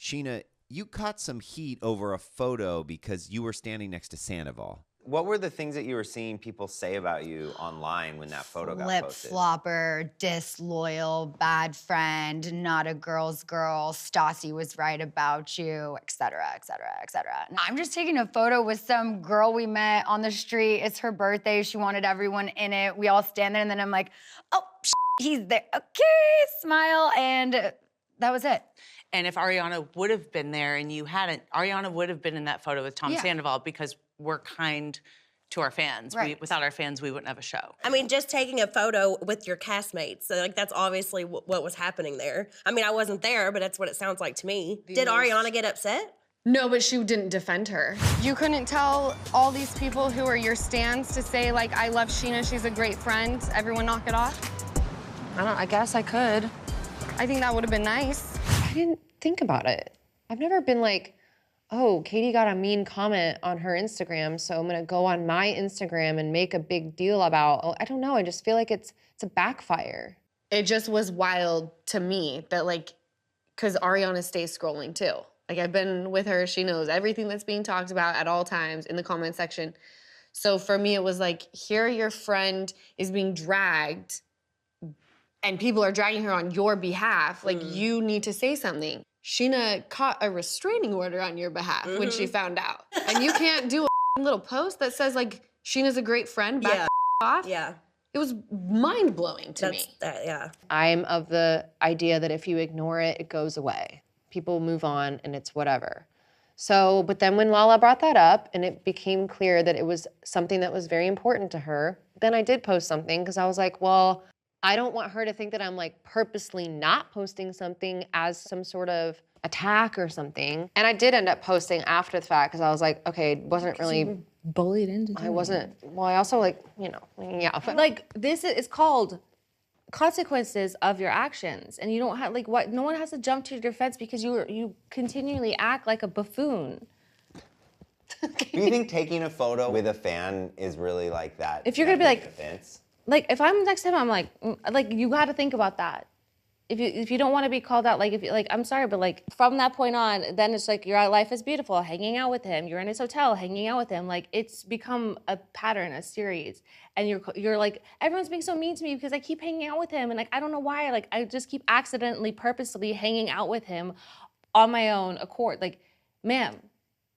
Scheana, you caught some heat over a photo because you were standing next to Sandoval. What were the things that you were seeing people say about you online when that photo got posted? Flip-flopper, disloyal, bad friend, not a girl's girl, Stassi was right about you, et cetera, et cetera, et cetera. I'm just taking a photo with some girl we met on the street. It's her birthday. She wanted everyone in it. We all stand there, and then I'm like, oh, he's there. Okay, smile, and that was it. And if Ariana would have been there and you hadn't, Ariana would have been in that photo with Tom Sandoval because we're kind to our fans. Right. Without our fans, we wouldn't have a show. I mean, just taking a photo with your castmates. So, like, that's obviously what was happening there. I mean, I wasn't there, but that's what it sounds like to me. Did Ariana get upset? No, but she didn't defend her. You couldn't tell all these people who are your stans to say, like, I love Scheana, she's a great friend. Everyone knock it off? I guess I could. I think that would have been nice. I didn't think about it. I've never been like, oh, Katie got a mean comment on her Instagram, so I'm gonna go on my Instagram and make a big deal about, oh, I don't know, I just feel like it's a backfire. It just was wild to me that, like, because Ariana stays scrolling too. Like, I've been with her, she knows everything that's being talked about at all times in the comment section. So for me, it was like, here your friend is being dragged and people are dragging her on your behalf. Like, you need to say something. Scheana caught a restraining order on your behalf when she found out. And you can't do a little post that says, like, Sheena's a great friend, back off. Yeah. It was mind-blowing to me. Yeah. I'm of the idea that if you ignore it, it goes away. People move on and it's whatever. So, but then when Lala brought that up and it became clear that it was something that was very important to her, then I did post something because I was like, well, I don't want her to think that I'm like purposely not posting something as some sort of attack or something. And I did end up posting after the fact because I was like, okay, it wasn't really bullied into doing I wasn't, well, I also like, you know, yeah. But like, this is called consequences of your actions. And you don't have, like, what, no one has to jump to your defense because you continually act like a buffoon. Do you think taking a photo with a fan is really like that? If you're gonna be like, offense? like, if I'm next to him, I'm like, you gotta think about that. If you don't want to be called out, like, if you, like, I'm sorry, but like, from that point on, then it's like, your life is beautiful, hanging out with him, you're in his hotel, hanging out with him, like, it's become a pattern, a series, and you're like, everyone's being so mean to me because I keep hanging out with him, and like, I don't know why, like, I just keep accidentally, purposely hanging out with him on my own accord. Like, ma'am,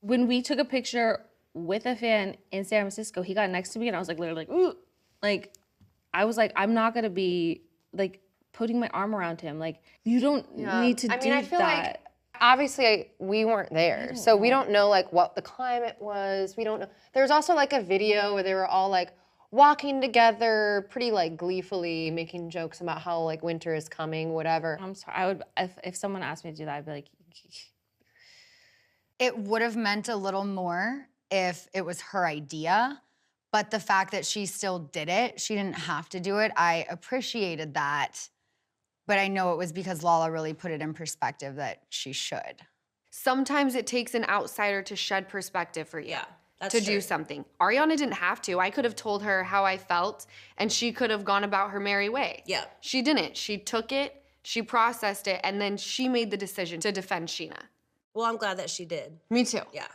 when we took a picture with a fan in San Francisco, he got next to me, and I was like, literally like, ooh, like, I was like, I'm not gonna be, like, putting my arm around him. Like, you don't need to do that. I mean, I feel like, obviously, we weren't there. So we don't know, like, what the climate was. We don't know. There was also, like, a video where they were all, like, walking together, pretty, like, gleefully, making jokes about how, like, winter is coming, whatever. I'm sorry, I would, if someone asked me to do that, I'd be like, It would have meant a little more if it was her idea, but the fact that she still did it, she didn't have to do it, I appreciated that. But I know it was because Lala really put it in perspective that she should. Sometimes it takes an outsider to shed perspective for you. Yeah, that's to true. do something. Ariana didn't have to. I could have told her how I felt, and she could have gone about her merry way. Yeah. She didn't. She took it, she processed it, and then she made the decision to defend Scheana. Well, I'm glad that she did. Me too. Yeah.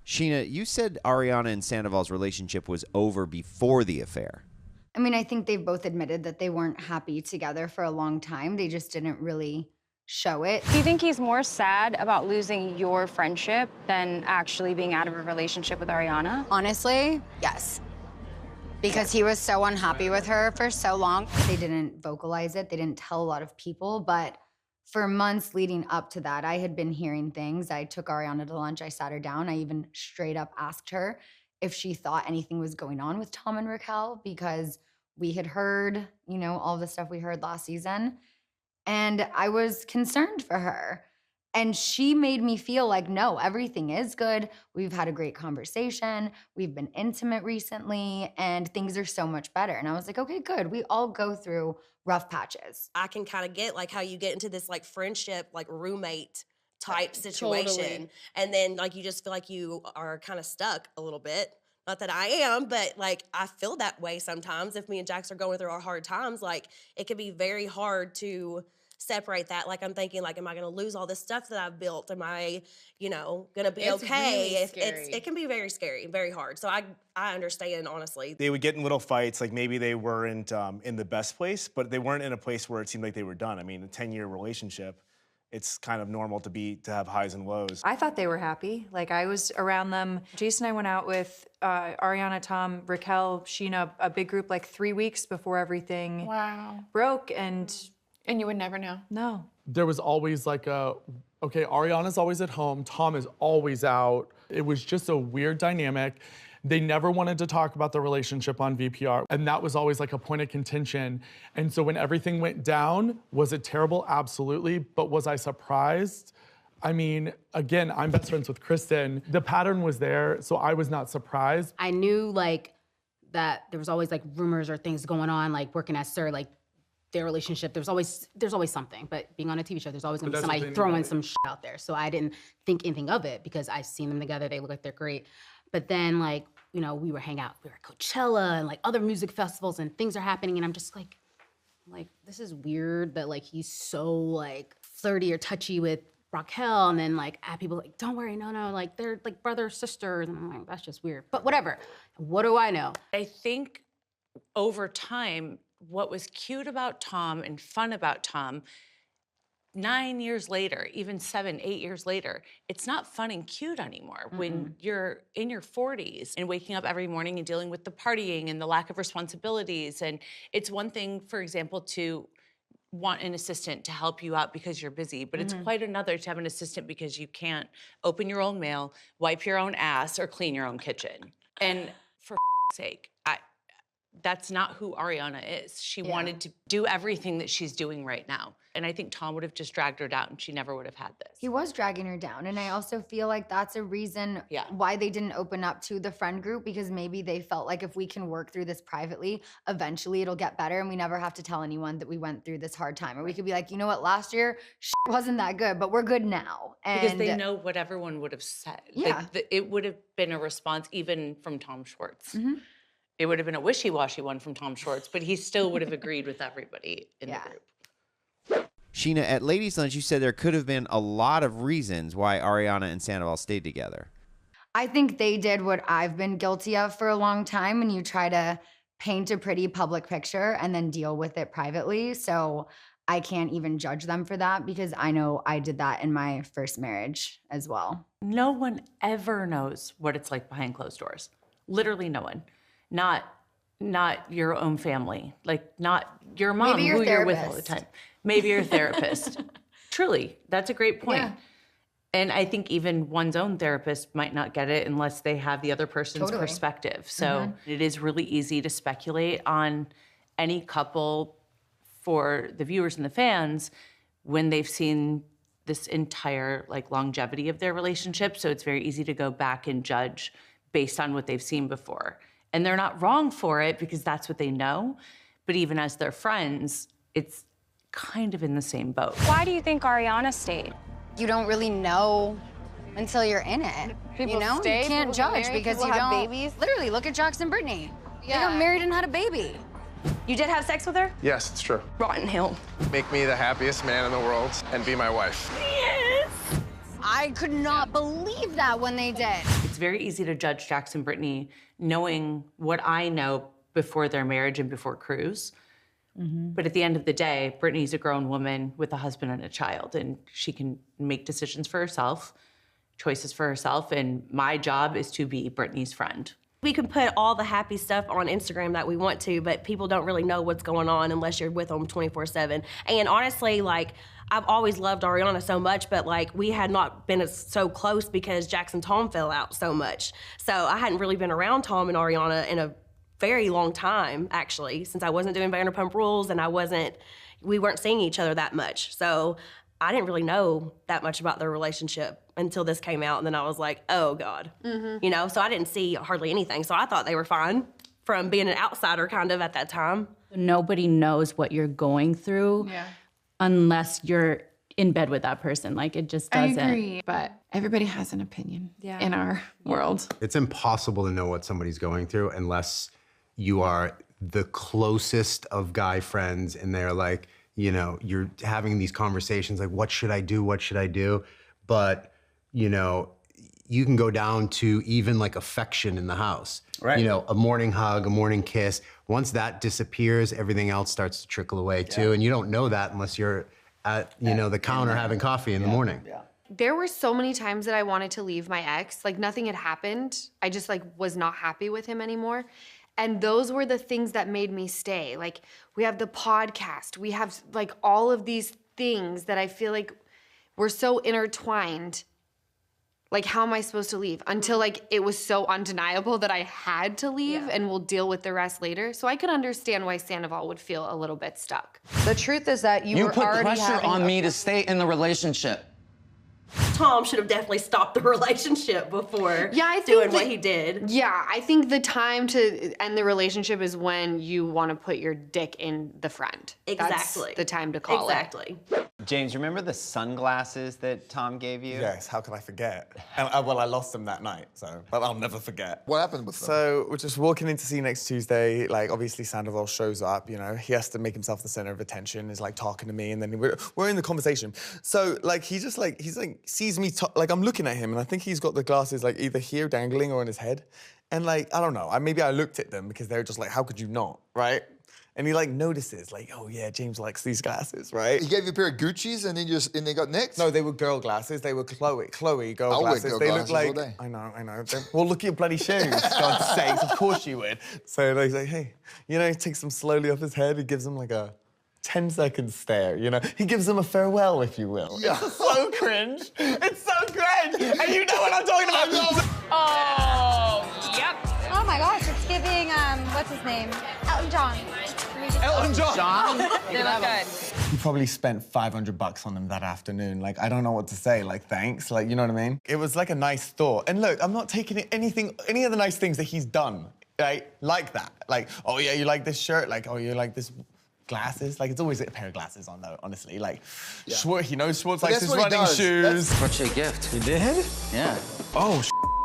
Scheana, you said Ariana and Sandoval's relationship was over before the affair. I mean, I think they've both admitted that they weren't happy together for a long time. They just didn't really show it. Do you think he's more sad about losing your friendship than actually being out of a relationship with Ariana? Honestly, yes. Because he was so unhappy with her for so long. They didn't vocalize it. They didn't tell a lot of people, but for months leading up to that, I had been hearing things. I took Ariana to lunch. I sat her down. I even straight up asked her if she thought anything was going on with Tom and Raquel because we had heard, you know, all the stuff we heard last season. And I was concerned for her. And she made me feel like, no, everything is good. We've had a great conversation. We've been intimate recently and things are so much better. And I was like, okay, good. We all go through rough patches. I can kind of get like how you get into this like friendship, like roommate type situation. Totally. And then like you just feel like you are kind of stuck a little bit. Not that I am, but like I feel that way sometimes. If me and Jax are going through our hard times, like it can be very hard to separate that. Like, I'm thinking, like, am I going to lose all this stuff that I've built? Am I, you know, going to be It's okay? really scary. It can be very scary, very hard. So I understand, honestly. They would get in little fights, like maybe they weren't in the best place, but they weren't in a place where it seemed like they were done. I mean, a 10-year relationship, it's kind of normal to have highs and lows. I thought they were happy. Like, I was around them. Jason and I went out with Ariana, Tom, Raquel, Scheana, a big group, like 3 weeks before everything broke, and you would never know. No. There was always like okay, Ariana's always at home, Tom is always out. It was just a weird dynamic. They never wanted to talk about the relationship on VPR, and that was always like a point of contention. And so when everything went down, was it terrible? Absolutely. But was I surprised? I mean, again, I'm best friends with Kristen. The pattern was there, so I was not surprised. I knew like that there was always like rumors or things going on, like working at SUR, like their relationship, there's always something. But being on a TV show, there's always gonna be somebody throwing some shit out there. So I didn't think anything of it because I've seen them together, they look like they're great. But then like, you know, we were hanging out, we were at Coachella and like other music festivals and things are happening and I'm just like, this is weird that like he's so like flirty or touchy with Raquel, and then like people like, don't worry, no, like they're like brother, sisters, and I'm like, that's just weird. But whatever, what do I know? I think over time, what was cute about Tom and fun about Tom, 9 years later, even 7, 8 years later, it's not fun and cute anymore. When you're in your 40s and waking up every morning and dealing with the partying and the lack of responsibilities. And it's one thing, for example, to want an assistant to help you out because you're busy, but it's quite another to have an assistant because you can't open your own mail, wipe your own ass, or clean your own kitchen. And for sake, that's not who Ariana is. She wanted to do everything that she's doing right now. And I think Tom would have just dragged her down. She never would have had this. He was dragging her down. And I also feel like that's a reason why they didn't open up to the friend group, because maybe they felt like if we can work through this privately, eventually it'll get better and we never have to tell anyone that we went through this hard time. Or we could be like, you know what, last year wasn't that good, but we're good now. And because they know what everyone would have said. Yeah. It would have been a response even from Tom Schwartz. It would have been a wishy-washy one from Tom Schwartz, but he still would have agreed with everybody in the group. Scheana, at Ladies Lunch, you said there could have been a lot of reasons why Ariana and Sandoval stayed together. I think they did what I've been guilty of for a long time, and you try to paint a pretty public picture and then deal with it privately. So I can't even judge them for that because I know I did that in my first marriage as well. No one ever knows what it's like behind closed doors. Literally no one. Not your own family, like not your mom who you're with all the time. Maybe your therapist. Truly, that's a great point. Yeah. And I think even one's own therapist might not get it unless they have the other person's perspective. So it is really easy to speculate on any couple for the viewers and the fans when they've seen this entire like longevity of their relationship. So it's very easy to go back and judge based on what they've seen before. And they're not wrong for it because that's what they know. But even as their friends, it's kind of in the same boat. Why do you think Ariana stayed? You don't really know until you're in it. People you know, stay, you can't people get judge married, because people you have don't. babies. Literally, look at Jax and Brittany. Yeah. They got married and had a baby. You did have sex with her? Yes, it's true. Rotten Hill. Make me the happiest man in the world and be my wife. Yes! I could not believe that when they did. It's very easy to judge Jax and Brittany knowing what I know before their marriage and before Cruise. But at the end of the day, Brittany's a grown woman with a husband and a child, and she can make decisions for herself, choices for herself, and my job is to be Brittany's friend. We can put all the happy stuff on Instagram that we want to, but people don't really know what's going on unless you're with them 24/7. And honestly, like, I've always loved Ariana so much, but like, we had not been so close because Jax and Tom fell out so much. So I hadn't really been around Tom and Ariana in a very long time, actually, since I wasn't doing Vanderpump Rules and we weren't seeing each other that much. So I didn't really know that much about their relationship until this came out, and then I was like, oh God. You know, so I didn't see hardly anything. So I thought they were fine from being an outsider kind of at that time. Nobody knows what you're going through unless you're in bed with that person. Like, it just doesn't. I agree, but everybody has an opinion in our world. It's impossible to know what somebody's going through unless you are the closest of guy friends and they're like, you know, you're having these conversations like, what should I do? What should I do? But, you know, you can go down to even like affection in the house. Right. You know, a morning hug, a morning kiss. Once that disappears, everything else starts to trickle away too. And you don't know that unless you're at, you know, the counter having coffee in the morning. There were so many times that I wanted to leave my ex. Like nothing had happened. I just like was not happy with him anymore. And those were the things that made me stay. Like we have the podcast. We have like all of these things that I feel like were so intertwined. Like how am I supposed to leave? Until like it was so undeniable that I had to leave and we'll deal with the rest later. So I could understand why Sandoval would feel a little bit stuck. The truth is that you were put already pressure having on me to stay in the relationship. Tom should have definitely stopped the relationship before doing what he did. Yeah, I think the time to end the relationship is when you want to put your dick in the friend. Exactly. That's the time to call Exactly. James, remember the sunglasses that Tom gave you? Yes, how could I forget? And, well, I lost them that night, so, but I'll never forget. What happened with them? So we're just walking in to see next Tuesday. Like, obviously Sandoval shows up, you know, he has to make himself the center of attention, is like talking to me, and then we're in the conversation. So like, he's like, sees me, like I'm looking at him, and I think he's got the glasses like either here dangling or in his head. And like, I don't know, maybe I looked at them because they're just like, how could you not, right? And he like notices, like, oh yeah, James likes these glasses, right? He gave you a pair of Gucci's and then they got nicked? No, they were girl glasses. They were Chloe girl I'll glasses. wear girl They glasses look like, all day. I know. Well, look at your bloody shoes, God's sakes, of course you would. So he's like, hey, you know, he takes them slowly off his head. He gives them like a 10-second stare, you know? He gives them a farewell, if you will. Yeah. It's so cringe. It's so cringe. And you know what I'm talking about. Oh, yep. Oh my gosh, it's giving, what's his name? Elton John. Elton John. They look good. He probably spent $500 on them that afternoon. Like, I don't know what to say. Like, thanks. Like, you know what I mean? It was like a nice thought. And look, I'm not taking any of the nice things that he's done, right? Like that. Like, oh yeah, you like this shirt? Like, oh, you like this glasses? Like, it's always a pair of glasses on, though, honestly. Like, he knows Schwartz likes his running shoes. What's your gift? You did? Yeah. Oh,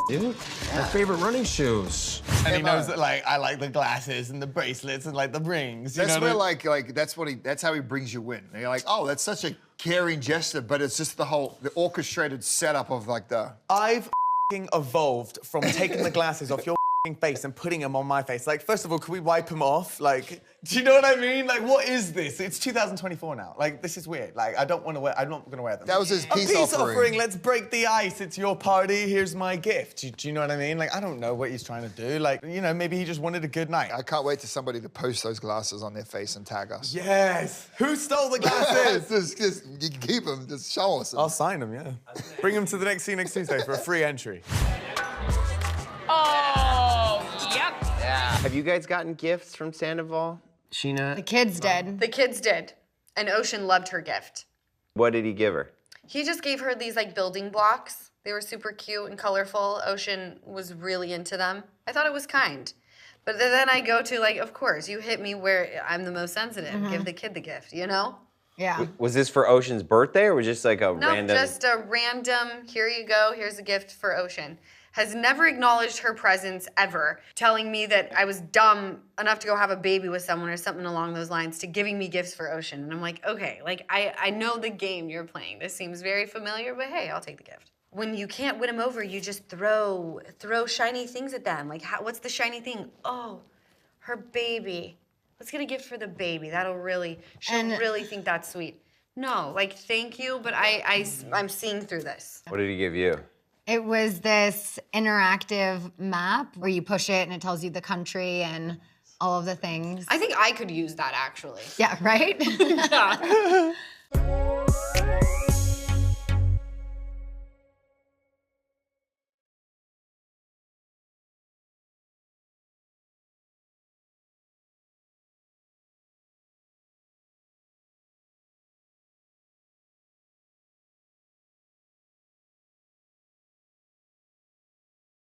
dude. My favorite running shoes. And he knows that, like, I like the glasses and the bracelets and, like, the rings. You That's know where, that's how he brings you in. And you're like, oh, that's such a caring gesture, but it's just the orchestrated setup of, like, the... I've evolved from taking the glasses off your face and putting them on my face. Like, first of all, can we wipe them off? Like, do you know what I mean? Like, what is this? It's 2024 now. Like, this is weird. Like, I'm not gonna wear them. That was his peace offering. Let's break the ice. It's your party. Here's my gift. Do you know what I mean? Like, I don't know what he's trying to do. Like, you know, maybe he just wanted a good night. I can't wait to somebody to post those glasses on their face and tag us. Yes. Who stole the glasses? just you can keep them. Just show us them. I'll sign them, yeah. Bring them to the next Tuesday for a free entry. Oh, yep. Yeah. Have you guys gotten gifts from Sandoval? Scheana? The kids did. The kids did. And Ocean loved her gift. What did he give her? He just gave her these like building blocks. They were super cute and colorful. Ocean was really into them. I thought it was kind. But then I go to like, of course, you hit me where I'm the most sensitive. Give the kid the gift, you know? Yeah. Was this for Ocean's birthday or was it just like a random? No, just a random, here you go, here's a gift for Ocean. Has never acknowledged her presence ever, telling me that I was dumb enough to go have a baby with someone or something along those lines to giving me gifts for Ocean. And I'm like, okay, like I know the game you're playing. This seems very familiar, but hey, I'll take the gift. When you can't win them over, you just throw shiny things at them. Like, what's the shiny thing? Oh, her baby. Let's get a gift for the baby. She'll really think that's sweet. No, like, thank you, but I'm seeing through this. What did he give you? It was this interactive map where you push it and it tells you the country and all of the things. I think I could use that, actually. Yeah, right? Yeah.